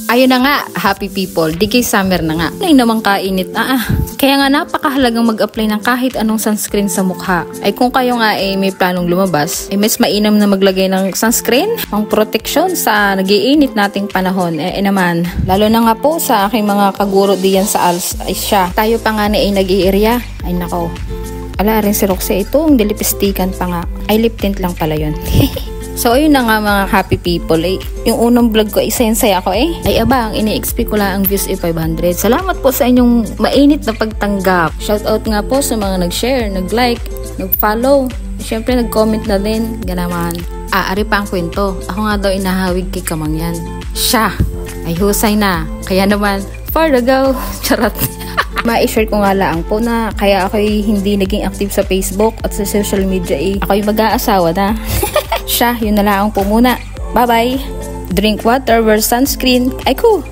Ayun na nga, happy people, di kay summer na nga. Ay naman kainit na Kaya nga napakahalagang mag-apply ng kahit anong sunscreen sa mukha. Ay kung kayo nga may planong lumabas, mas mainam na maglagay ng sunscreen, pang proteksyon sa nagiinit nating panahon. Naman, lalo na nga po sa aking mga kaguro diyan sa ALS, ay siya. Tayo pa nga na nag-i-area. Ay nako. Ala rin si Roxy, itong dilipistikan pa nga. Ay lip tint lang pala yun. So ayun na nga mga happy people, yung unang vlog ko saya ako ay aba, ang ini-expect ko lang ang views 500. Salamat po sa inyong mainit na pagtanggap. Shoutout nga po sa mga nag-share, nag-like, nag-follow, syempre nag-comment na din, ganaman. Ari pa ang kwento, ako nga daw inahawig kay Kamangyan. Siya ay husay na, kaya naman for the go. Charot. Ma-share ko nga lang po na kaya ako'y hindi naging active sa Facebook at sa social media ako'y mag-aasawa na. Siya, yun na lang po muna. Bye-bye! Drink water, wear sunscreen. Ay ko!